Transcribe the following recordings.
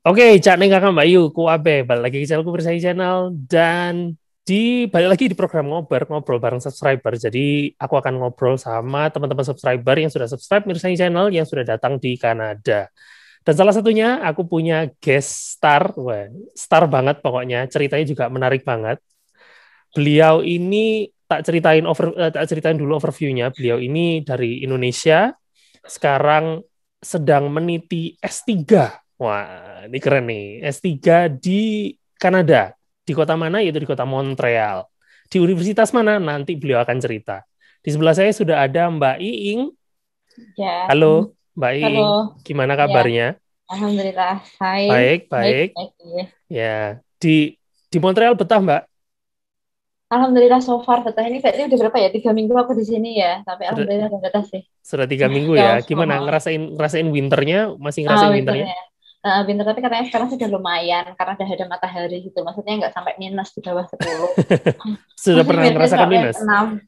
Oke, Cak Neng Kakak Mbak Yu, ku Abe, balik lagi ke channelku Bersai Channel, dan balik lagi di program ngobrol bareng subscriber. Jadi aku akan ngobrol sama teman-teman subscriber yang sudah subscribe Bersai Channel, yang sudah datang di Kanada. Dan salah satunya aku punya guest star, wah, star banget pokoknya, ceritanya juga menarik banget. Beliau ini tak ceritain dulu overview-nya. Beliau ini dari Indonesia, sekarang sedang meniti S3. Wah, ini keren nih. S3 di Kanada. Di kota mana? Yaitu di kota Montreal. Di universitas mana? Nanti beliau akan cerita. Di sebelah saya sudah ada Mbak Iing. Ya, Halo, Mbak Iing. halo. Gimana Ya, kabarnya? alhamdulillah. Hai, Baik, baik, baik. baik. Ya. Ya, di Montreal betah, Mbak? Alhamdulillah so far betah ini kayaknya udah berapa ya? 3 minggu aku di sini ya. Tapi Sudah alhamdulillah udah betah sih. sudah 3 minggu Ya, ya. oh, Gimana oh. ngerasain winternya? Masih ngerasain winternya? Winternya. Winter tapi katanya sekarang sudah lumayan karena udah ada matahari gitu. Maksudnya nggak sampai minus di bawah 10. Sudah Masih pernah minus ngerasakan sampai minus? 6.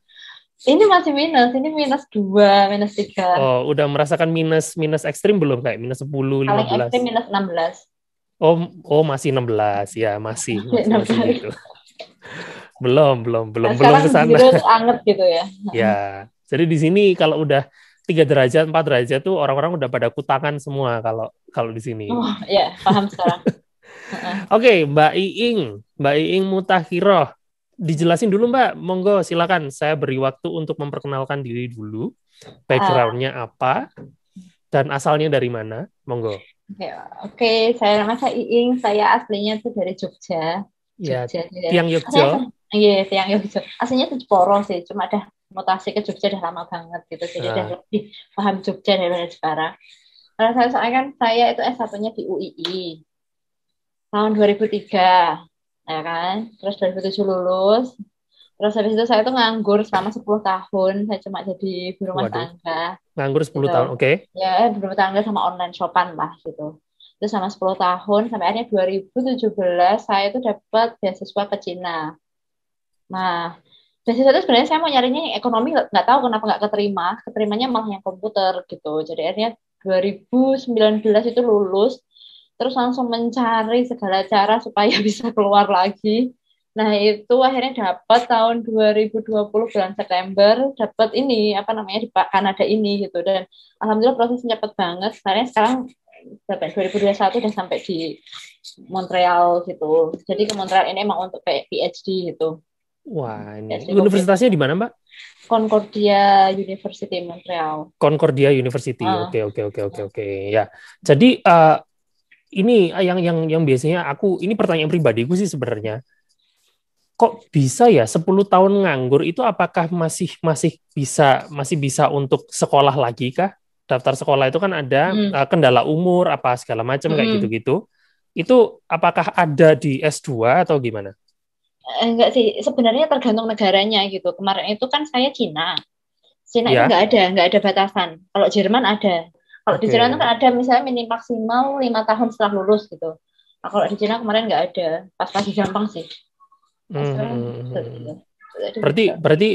Ini masih minus, ini -2, -3. Oh, udah merasakan minus minus ekstrim belum kayak minus 10, Paling 15? ekstrim -16. Oh, oh masih 16 ya, masih Masih masih masih 16. gitu. Belum, belum, belum, Nah, belum sekarang ke di sana. situ tuh anget gitu ya. Ya. Jadi di sini kalau udah 3 derajat, 4 derajat tuh orang-orang udah pada kutangan semua kalau kalau di sini. Oh ya, paham sekarang. Heeh. Oke, Mbak Iing Mutahiroh. Dijelasin dulu Mbak, monggo silakan. Saya beri waktu untuk memperkenalkan diri dulu. Ah, Backgroundnya apa dan asalnya dari mana? Monggo. oke, oke, saya nama saya Iing, saya aslinya tuh dari Jogja. Ya, Jogja ya. Tiang Aslinya Yogyo. iya, tiang Jogja. Aslinya tuh Jeporo sih, cuma ada mutasi ke Jogja udah lama banget gitu. Jadi udah Nah, lebih paham Jogja daripada Jepara. Karena saya soalnya kan saya itu S1-nya di UII tahun 2003, ya kan. Terus 2007 lulus. Terus habis itu saya tuh nganggur selama 10 tahun. Saya cuma jadi ibu rumah waduh, tangga nganggur gitu. 10 tahun. Oke. Ya, ibu rumah tangga sama online shopan lah gitu. Itu sama 10 tahun, sampai akhirnya 2017 saya itu dapat beasiswa ke Cina. Nah, beasiswa itu sebenarnya saya mau nyarinya yang ekonomi, nggak tahu kenapa nggak keterima. Keterimanya malah yang komputer gitu. Jadi akhirnya 2019 itu lulus, terus langsung mencari segala cara supaya bisa keluar lagi. Nah, itu akhirnya dapat tahun 2020 bulan September, dapat ini, apa namanya, di Kanada ini gitu. Dan alhamdulillah prosesnya cepat banget. Sekarang sampai 2021 udah sampai di Montreal gitu. Jadi ke Montreal ini emang untuk kayak PhD gitu. Wah, ini PhD komputer. universitasnya di mana, Mbak? Concordia University Montreal. Concordia University. Uh, Oke, oke, oke, oke, oke. Ya. Jadi ini yang biasanya ini pertanyaan pribadiku sih sebenarnya. Kok bisa ya 10 tahun nganggur itu apakah masih bisa untuk sekolah lagi kah? Daftar sekolah itu kan ada mm, kendala umur apa segala macam kayak mm. gitu-gitu. Itu apakah ada di S2 atau gimana? Enggak sih, sebenarnya tergantung negaranya gitu. Kemarin itu kan saya Cina. Cina itu Ya, nggak ada batasan. Kalau Jerman ada. Kalau di Jerman itu oke. kan ada misalnya maksimal 5 tahun setelah lulus gitu. Nah, kalau di Cina kemarin nggak ada. Pas lagi gampang sih. Nah, sekarang gitu. Hmm. Jadi Berarti gitu. berarti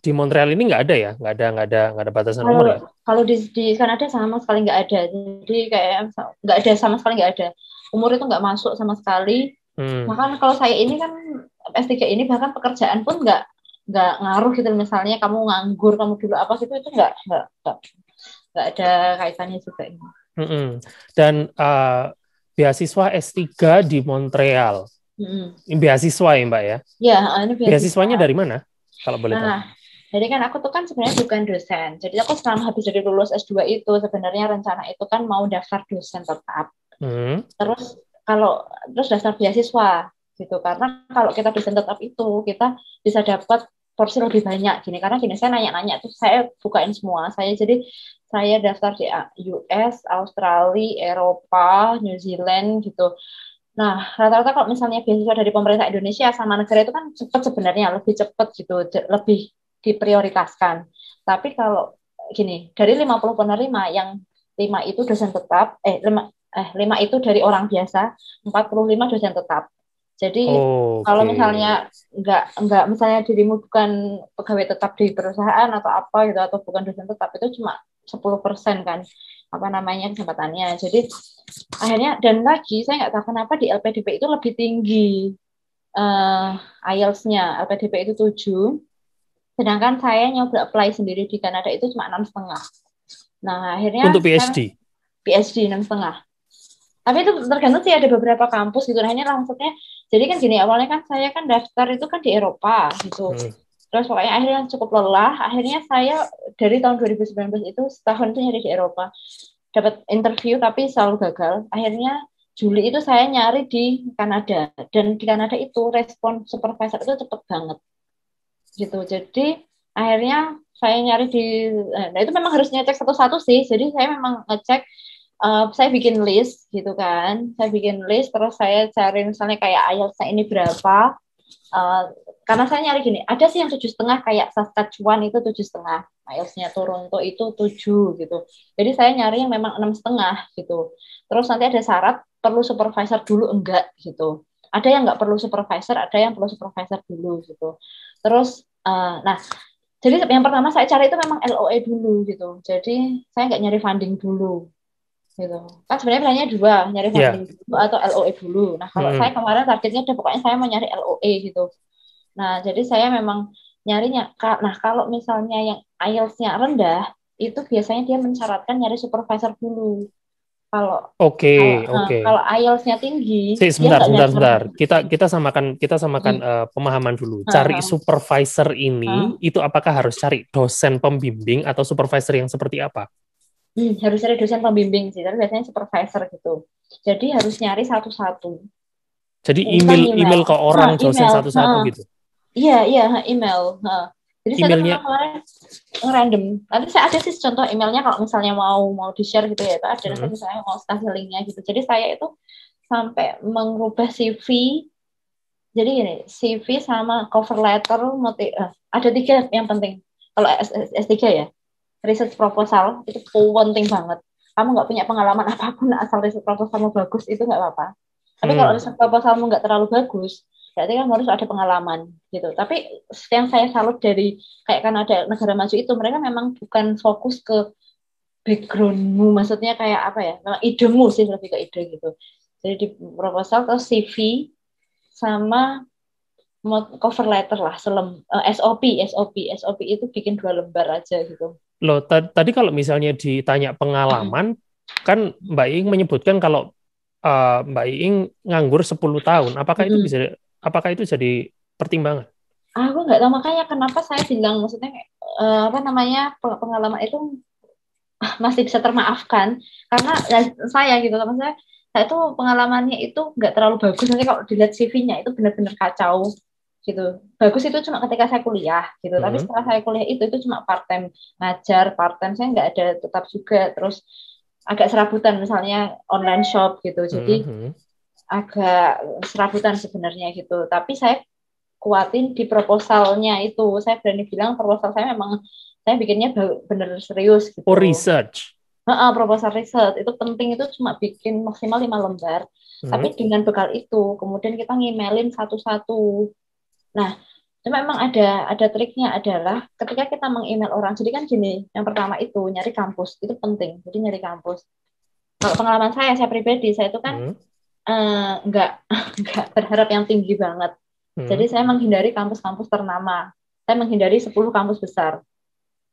di Montreal ini nggak ada ya? Nggak ada batasan Kalau umur ya? kalau di Kanada sama sekali nggak ada. Jadi kayak nggak ada, sama sekali nggak ada. Umur itu nggak masuk sama sekali. Hmm. Bahkan kalau saya ini kan S3 ini bahkan pekerjaan pun nggak ngaruh gitu. Misalnya kamu nganggur, kamu dulu apa gitu, itu nggak ada kaitannya juga ini. Mm-mm. Dan beasiswa S3 di Montreal. Hmm. Ini beasiswa ya, Mbak ya? Ya, ini beasiswa. Beasiswanya dari mana? Kalau boleh tahu. Nah, jadi kan aku tuh kan sebenarnya bukan dosen. Jadi aku selama habis dari lulus S2 itu sebenarnya rencana itu kan mau daftar dosen tetap. Hmm. Terus kalau terus daftar beasiswa gitu. Karena kalau kita dosen tetap itu kita bisa dapat porsi lebih banyak gini. Karena gini, saya nanya-nanya tuh saya bukain semua. Saya daftar di US, Australia, Eropa, New Zealand gitu. Nah, rata-rata kalau misalnya beasiswa dari pemerintah Indonesia sama negara itu kan cepat, sebenarnya lebih cepat gitu, lebih diprioritaskan. Tapi kalau gini, dari 50 penerima yang 5 itu dosen tetap, 5 itu dari orang biasa, 45 dosen tetap. Jadi kalau Oke. misalnya nggak misalnya dirimu bukan pegawai tetap di perusahaan atau apa gitu, atau bukan dosen tetap, itu cuma 10% kan. apa namanya kesempatannya. Jadi akhirnya, dan lagi saya nggak tahu kenapa di LPDP itu lebih tinggi IELTS-nya. LPDP itu 7, sedangkan saya nyoba apply sendiri di Kanada itu cuma 6,5. Nah akhirnya Untuk PhD. PhD 6,5. Tapi itu tergantung sih, ada beberapa kampus gitu. Nah ini maksudnya, jadi kan gini, awalnya kan saya kan daftar itu kan di Eropa gitu. Terus pokoknya akhirnya cukup lelah. Akhirnya saya dari tahun 2019 itu setahun itu nyari di Eropa. Dapat interview tapi selalu gagal. Akhirnya Juli itu saya nyari di Kanada. Dan di Kanada itu respon supervisor itu cepet banget. Gitu. Jadi akhirnya saya nyari di, nah itu memang harus ngecek satu-satu sih. Jadi saya memang ngecek, saya bikin list gitu kan, saya bikin list terus saya cari misalnya kayak IELTS-nya ini berapa, karena saya nyari gini, ada sih yang 7,5 kayak Saskatchewan itu 7,5, IELTS-nya Toronto itu 7 gitu, jadi saya nyari yang memang 6,5 gitu. Terus nanti ada syarat perlu supervisor dulu enggak gitu, ada yang nggak perlu supervisor, ada yang perlu supervisor dulu gitu. Terus nah jadi yang pertama saya cari itu memang LOE dulu gitu, jadi saya nggak nyari funding dulu gitu. Kan sebenarnya pilihannya dua, nyari funding dulu atau LOE dulu. Nah, kalau saya kemarin targetnya udah pokoknya saya mau nyari LOE gitu. Nah, jadi saya memang nyarinya. Nah, kalau misalnya yang IELTS-nya rendah, itu biasanya dia mensyaratkan nyari supervisor dulu. Kalau kalau IELTS-nya tinggi, dia nggak nyari Sebentar. Kita samakan pemahaman dulu. Cari supervisor ini itu apakah harus cari dosen pembimbing atau supervisor yang seperti apa? Harus cari dosen pembimbing sih, tapi biasanya supervisor gitu. Jadi harus nyari satu-satu. Jadi email ke orang dosen satu-satu gitu. Iya, email. Jadi emailnya, saya tuh kemarin random. Nanti saya ada sih contoh emailnya kalau misalnya mau di-share gitu ya. Itu ada, nanti misalnya mau kasih linknya gitu. Jadi saya itu sampai mengubah CV. Jadi gini, CV sama cover letter, ada 3 yang penting. Kalau S3 ya, research proposal itu penting banget. Kamu nggak punya pengalaman apapun, asal research proposalmu bagus itu nggak apa-apa. Tapi kalau research proposalmu nggak terlalu bagus, berarti kan harus ada pengalaman gitu. Tapi yang saya salut dari kayak Kanada, negara maju itu, mereka memang bukan fokus ke backgroundmu, maksudnya kayak apa ya, memang idemu sih, lebih ke ide gitu. Jadi di proposal terus CV sama cover letter lah, SOP itu bikin 2 lembar aja gitu. Loh, tadi kalau misalnya ditanya pengalaman, kan Mbak Iing menyebutkan kalau Mbak Iing nganggur 10 tahun. Apakah itu jadi pertimbangan? Aku nggak tahu, makanya kenapa saya bilang, maksudnya pengalaman itu masih bisa termaafkan karena saya gitu, maksudnya saya tuh pengalamannya itu nggak terlalu bagus. Nanti kalau dilihat CV-nya itu benar-benar kacau gitu. Bagus itu cuma ketika saya kuliah gitu, tapi setelah saya kuliah itu cuma part time ngajar, part time saya nggak ada tetap juga, terus agak serabutan misalnya online shop gitu, jadi agak serabutan sebenarnya gitu. Tapi saya kuatin di proposalnya itu, saya berani bilang proposal saya memang saya bikinnya bener serius gitu. Research. Proposal riset itu penting, itu cuma bikin maksimal 5 lembar. Tapi dengan bekal itu kemudian kita ngimelin satu-satu. Nah, cuma memang ada triknya adalah ketika kita meng-email orang. Jadi kan gini, yang pertama itu nyari kampus, itu penting. Jadi nyari kampus. Kalau pengalaman saya pribadi, saya itu kan nggak berharap yang tinggi banget. Jadi saya menghindari kampus-kampus ternama. Saya menghindari 10 kampus besar.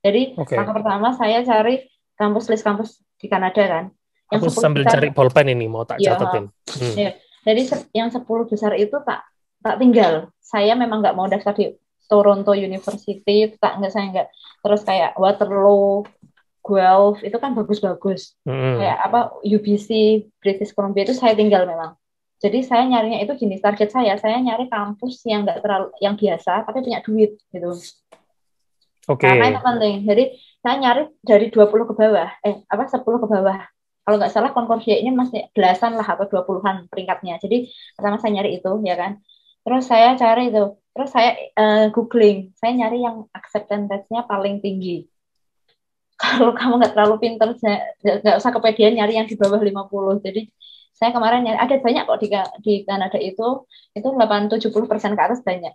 Jadi langkah pertama saya cari list kampus di Kanada kan. Yang aku sambil besar, cari bolpen ini mau tak catetin. Ya. Jadi yang 10 besar itu tak tinggal. Saya memang nggak mau daftar di Toronto University, saya nggak. Terus kayak Waterloo, Guelph itu kan bagus-bagus. Kayak apa UBC, British Columbia itu saya tinggal memang. Jadi saya nyarinya itu gini, target saya nyari kampus yang nggak terlalu yang biasa tapi punya duit gitu. Karena itu penting. Jadi saya nyari dari 20 ke bawah, 10 ke bawah. Kalau nggak salah Concordia ini masih belasan lah atau 20-an peringkatnya. Jadi pertama saya nyari itu ya kan. Terus saya cari itu. Terus saya googling. Saya nyari yang acceptance rate-nya paling tinggi. Kalau kamu nggak terlalu pintar, nggak usah kepedean nyari yang di bawah 50. Jadi saya kemarin nyari, ada banyak kok di Kanada itu 70% ke atas banyak.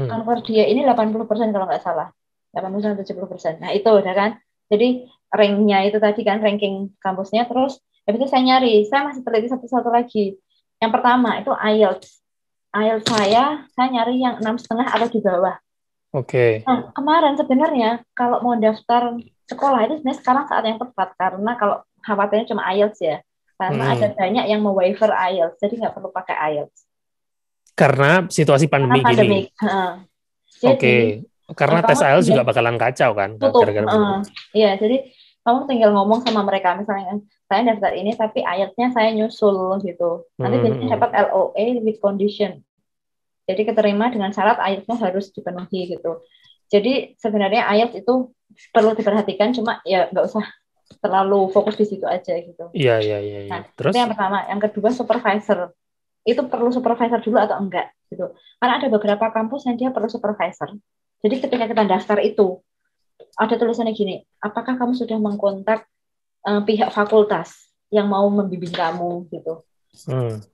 Concordia ini 80% kalau nggak salah. 80-70%. Nah itu udah kan. Jadi ranknya itu tadi kan, ranking kampusnya. Terus habis itu saya nyari, saya masih teliti satu-satu lagi. Yang pertama itu IELTS. IELTS saya nyari yang 6,5 atau di bawah. Oke. Nah, kemarin sebenarnya kalau mau daftar sekolah itu sebenarnya sekarang saat yang tepat, karena kalau khawatirnya cuma IELTS ya, karena ada banyak yang mau waiver IELTS, jadi nggak perlu pakai IELTS. Karena situasi Karena pandemi gini. pandemik. Jadi Oke. Karena tes kamu IELTS juga tinggal bakalan kacau kan, tutup. gara-gara pandemi. Iya, jadi kamu tinggal ngomong sama mereka, misalnya saya daftar ini tapi IELTS-nya saya nyusul gitu. Nanti biasanya dapat LOA with condition. Jadi keterima dengan syarat IELTS-nya harus dipenuhi gitu. Jadi sebenarnya IELTS itu perlu diperhatikan, cuma ya nggak usah terlalu fokus di situ aja gitu. Iya. Nah, Terus? itu yang pertama. Yang kedua, supervisor. Itu perlu supervisor dulu atau enggak gitu. Karena ada beberapa kampus yang dia perlu supervisor. Jadi ketika kita daftar itu, ada tulisannya gini, apakah kamu sudah mengkontak pihak fakultas yang mau membimbing kamu gitu.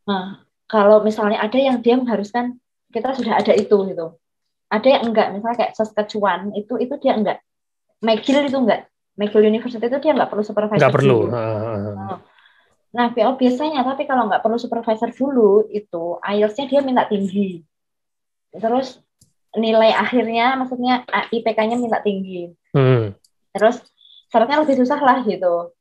Nah, kalau misalnya ada yang dia mengharuskan kita sudah ada itu gitu. Ada yang enggak, misalnya kayak Saskatchewan itu dia enggak. McGill itu enggak. McGill University itu dia enggak perlu supervisor Nggak perlu. dulu. Nah, biasanya tapi kalau nggak perlu supervisor dulu itu IELTS-nya dia minta tinggi. Terus nilai akhirnya maksudnya IPK-nya minta tinggi. Terus syaratnya lebih susah lah gitu.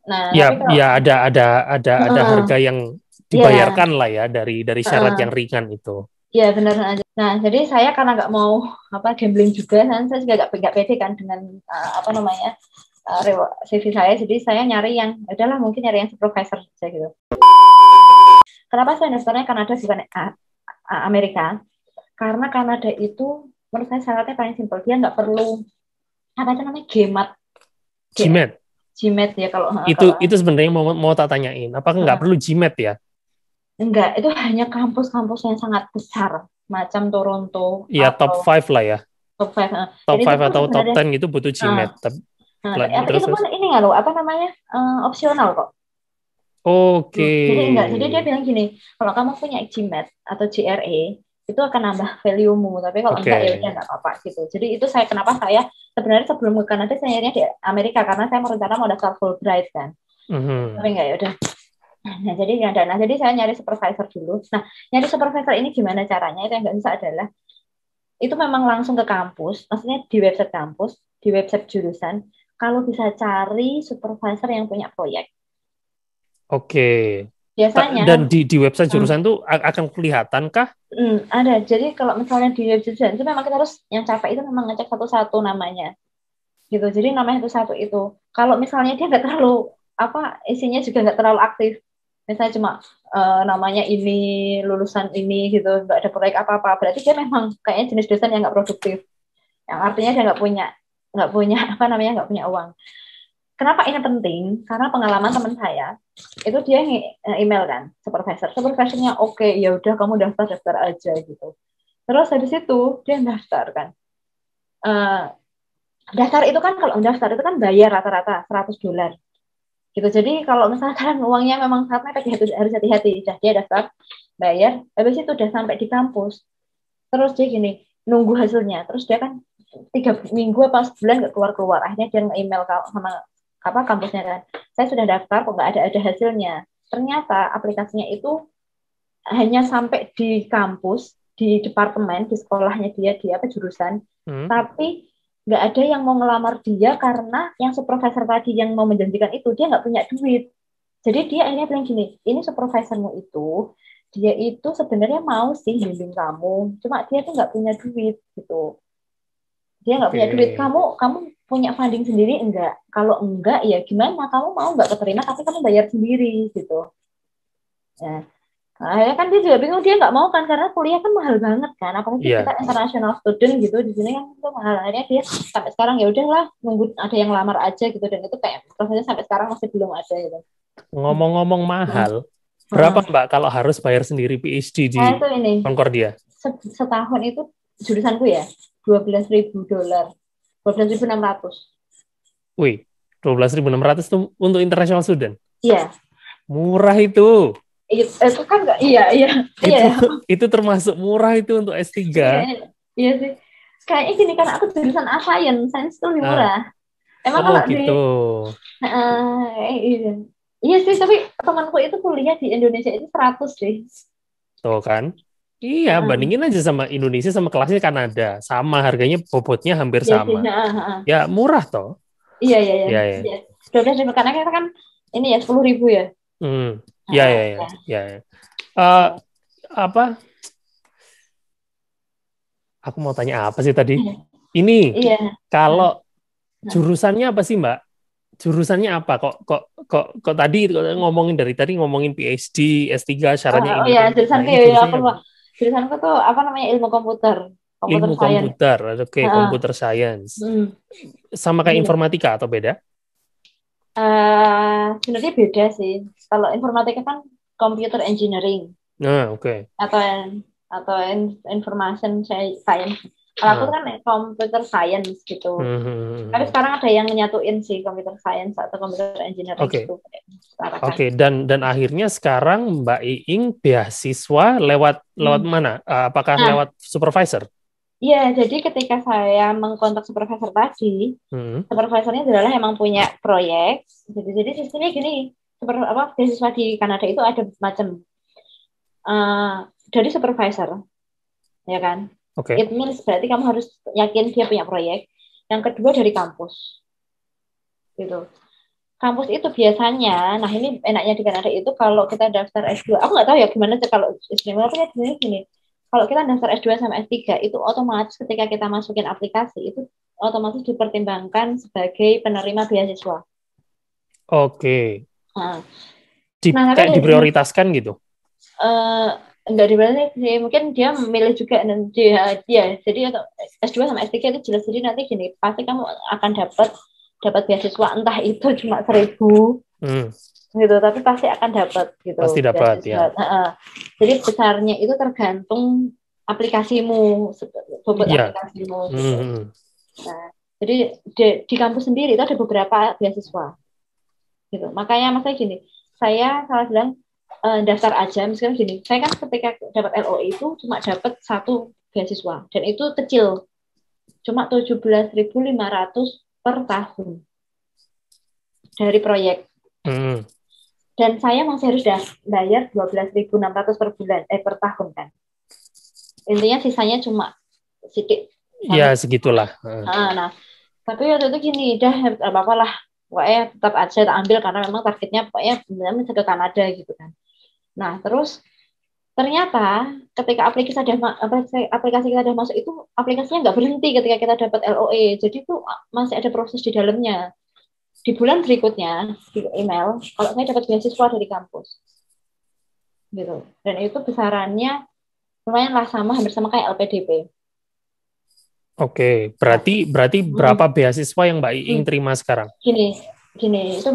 Nah, ya, tapi kalau ya ada harga yang dibayarkan lah ya dari syarat yang ringan itu. Iya benar aja. Nah, jadi saya karena nggak mau gambling juga, dan saya juga nggak pede kan dengan CV saya, jadi saya nyari yang udahlah mungkin nyari yang supervisor saja gitu. Kenapa saya daftarnya Kanada bukan Amerika? Karena Kanada itu menurut saya syaratnya paling simpel, dia nggak perlu GMAT. GMAT ya kalau itu sebenarnya mau tak tanyain, apakah nggak perlu GMAT ya? Enggak, itu hanya kampus-kampus yang sangat besar, macam Toronto. Ya, top 5 lah ya. Top 5. Top 5 atau top 10 itu butuh GMAT. Itu pun ini nggak loh, opsional kok. Oke. Jadi dia bilang gini, kalau kamu punya GMAT atau GRE, itu akan nambah value-mu, tapi kalau enggak ya udah nggak apa-apa gitu. Jadi itu kenapa saya sebenarnya sebelum ke Kanada saya nyarinya di Amerika, karena saya rencana mau daftar Fulbright kan. Tapi enggak ya udah. Nah, jadi saya nyari supervisor dulu. Nah, nyari supervisor ini gimana caranya? Itu yang nggak bisa adalah, itu memang langsung ke kampus, maksudnya di website kampus, di website jurusan, kalau bisa cari supervisor yang punya proyek. Oke. Biasanya. Dan di website jurusan tuh akan kelihatan kah? Ada. Jadi kalau misalnya di website jurusan itu memang kita harus, yang capek itu memang ngecek satu-satu namanya. Gitu. Jadi namanya satu-satu itu. Kalau misalnya dia nggak terlalu, isinya juga nggak terlalu aktif, misalnya cuma namanya ini, lulusan ini gitu, nggak ada proyek apa-apa, berarti dia memang kayaknya jenis dosen yang nggak produktif, yang artinya dia nggak punya uang. Kenapa ini penting? Karena pengalaman teman saya itu dia email kan supervisornya oke, ya udah kamu daftar aja gitu. Terus habis itu dia daftar kan. Daftar itu kan, kalau daftar itu kan bayar rata-rata $100 gitu. Jadi kalau misalkan uangnya memang sangat mepet, harus hati-hati. Dia daftar, bayar, habis itu udah sampai di kampus, terus dia gini, nunggu hasilnya. Terus dia kan 3 minggu apa sebulan nggak keluar. Akhirnya dia nge-email sama kampusnya kan, saya sudah daftar kok nggak ada hasilnya. Ternyata aplikasinya itu hanya sampai di kampus, di departemen, di sekolahnya dia, di jurusan, tapi nggak ada yang mau ngelamar dia karena yang supervisor tadi yang mau menjanjikan itu dia nggak punya duit. Jadi dia akhirnya bilang gini, ini supervisormu itu, dia itu sebenarnya mau sih bimbing kamu, cuma dia tuh nggak punya duit gitu. Dia nggak punya duit. Kamu punya funding sendiri enggak? Kalau enggak ya gimana? Kamu mau nggak keterima tapi kamu bayar sendiri gitu. Ya. Nah, kan dia juga bingung, dia nggak mau kan, karena kuliah kan mahal banget kan, apalagi kita international student gitu, di sini kan itu mahal. Akhirnya dia sampai sekarang ya udahlah, nunggu ada yang lamar aja gitu, dan itu kayak prosesnya sampai sekarang masih belum ada gitu. Ngomong-ngomong mahal, berapa Mbak kalau harus bayar sendiri PhD di Concordia? Setahun itu jurusanku ya $12,000, $12,600. Wih, 12.600 itu untuk international student? Iya. Murah itu. Itu kan nggak, iya. Itu termasuk murah itu untuk S3. Iya sih. Kayaknya gini kan, aku jurusan science itu lebih murah. Emang Oh kalau di gitu. iya. Iya sih, tapi temanku itu kuliah di Indonesia itu 100 sih. Tuh kan. Iya, Heeh. bandingin aja sama Indonesia sama kelasnya Kanada. Sama harganya bobotnya hampir Iya sih. sama. Heeh, heeh. Ya murah toh. Iya, iya, iya. Ya ya. Iya. 12.000 karena kita kan ini ya 10.000 ya. Hmm. Ya Heeh, ya ya. ya. Ya. Ya. Eh, apa? Aku mau tanya apa sih tadi? Ini Iya. Heeh, kalau heeh. jurusannya apa sih Mbak? Jurusannya apa? Kok tadi ngomongin dari tadi ngomongin PhD, S3 syaratnya Oh ini ya, ini. Nah, jurusanku ini ya, aku jurusannya apa? lupa. Jurusanku tuh apa namanya ilmu komputer, komputer Ilmu science. komputer. Oke, Heeh. computer science. Hmm. Sama kayak Gini. informatika atau beda? Sebenarnya beda sih. Kalau informatika kan computer engineering Nah, oke. atau information science. Kalau aku Nah. kan computer science gitu. Tapi Hmm. sekarang ada yang nyatuin sih computer science atau computer engineering Oke. gitu. Sekarang kan. Oke, dan akhirnya sekarang Mbak Iing beasiswa lewat lewat Hmm. mana? Apakah Nah, lewat supervisor? iya, jadi ketika saya mengkontak supervisor tadi, Hmm. supervisornya adalah emang punya proyek. Jadi sistemnya gini, beasiswa di Kanada itu ada macam dari supervisor, ya kan? Oke. It means berarti kamu harus yakin dia punya proyek. Yang kedua dari kampus, gitu. Kampus itu biasanya, nah ini enaknya di Kanada itu kalau kita daftar S2, aku nggak tahu ya gimana sih kalau istimewa, tapi gini, kalau kita daftar S2 sama S3 itu otomatis ketika kita masukin aplikasi itu otomatis dipertimbangkan sebagai penerima beasiswa. Oke. Nah, nah tapi Kayak diprioritaskan gitu. eh, enggak dibilang sih, mungkin dia memilih juga dan dia jadi untuk S2 sama S3 itu jelas, jadi nanti gini pasti kamu akan dapat beasiswa entah itu cuma 1.000 Hmm. gitu, tapi pasti akan dapat Pasti gitu dapat ya. beasiswa. Jadi besarnya itu tergantung aplikasimu, bobot Iya. aplikasimu gitu. Hmm. Nah, jadi di kampus sendiri itu ada beberapa beasiswa gitu. Makanya maksudnya gini, saya salah bilang daftar aja. Misalnya gini, saya kan ketika dapat LOE itu cuma dapat satu beasiswa dan itu kecil, cuma 17.500 per tahun dari proyek. Hmm. Dan saya masih harus bayar 12.600 per bulan, per tahun kan. Intinya sisanya cuma sedikit Ya banget. segitulah. Nah, tapi waktu itu gini, dah apa-apa lah. Pokoknya tetap aja tak ambil karena memang targetnya pokoknya benar-benar ke Kanada gitu kan. Nah, terus ternyata ketika aplikasi kita udah masuk itu aplikasinya nggak berhenti ketika kita dapat LOE. Jadi tuh masih ada proses di dalamnya. Di bulan berikutnya di email kalau saya dapat beasiswa dari kampus gitu. Dan itu besarannya lumayan lah hampir sama kayak LPDP. Oke, Nah, berarti berapa beasiswa yang Mbak Iing terima sekarang? gini, gini itu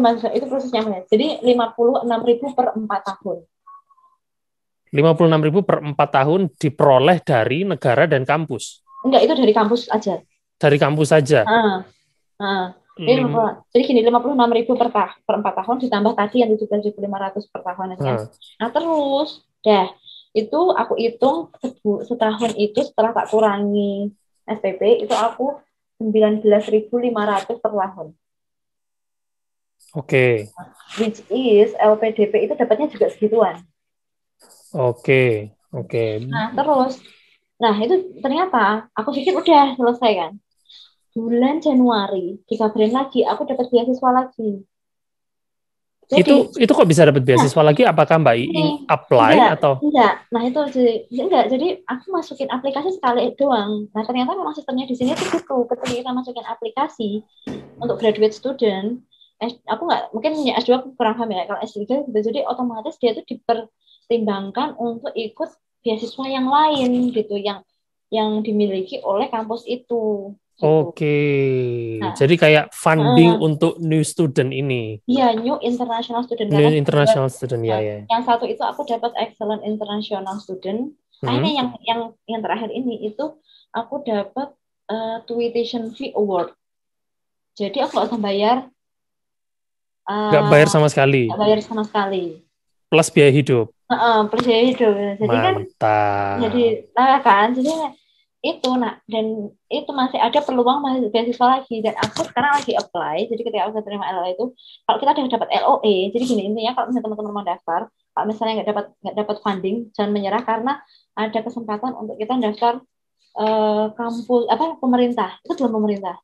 prosesnya. Jadi 56.000 per 4 tahun. 56.000 per 4 tahun diperoleh dari negara dan kampus. Enggak, itu dari kampus aja. Dari kampus saja. Ah, ah. Hmm. Jadi gini, 56.000 per 4 tahun ditambah tadi yang 17.500 per tahunnya. Nah terus, itu aku hitung setahun itu setelah tak kurangi SPP, itu aku 19.500 per tahun. Oke. Which is LPDP itu dapatnya juga segituan. Oke. Nah itu ternyata aku pikir udah selesai kan. Bulan Januari dikabarin lagi aku dapat beasiswa lagi. Jadi Itu kok bisa dapat nah, beasiswa lagi? Apakah Mbak Iing ini apply atau? enggak. Nah itu jadi aku masukin aplikasi sekali doang. Nah ternyata memang sistemnya di sini tuh gitu. Ketika kita masukin aplikasi untuk graduate student, aku nggak mungkin ya S2 aku kurang paham ya. Kalau S3 gitu, jadi otomatis dia tuh dipertimbangkan untuk ikut beasiswa yang lain gitu, yang dimiliki oleh kampus itu gitu. Oke. Nah, Jadi kayak funding untuk new student ini. iya, New International Student New karena international student ya ya. yang satu itu aku dapat Excellent International Student. Nah ini Hmm. yang terakhir ini itu aku dapat Tuition Fee Award. Jadi aku nggak usah bayar, Nggak bayar sama sekali. nggak bayar sama sekali. Plus biaya hidup. Percaya hidup. Jadi kan, Mantap. jadi nah kan, jadi itu nah dan itu masih ada peluang masih beasiswa lagi dan aku sekarang lagi apply. Jadi ketika aku terima LOE itu, kalau kita udah dapat LOE, jadi gini intinya kalau misalnya teman-teman mau daftar, kalau misalnya nggak dapat funding, jangan menyerah karena ada kesempatan untuk kita daftar kampus apa pemerintah itu belum pemerintah.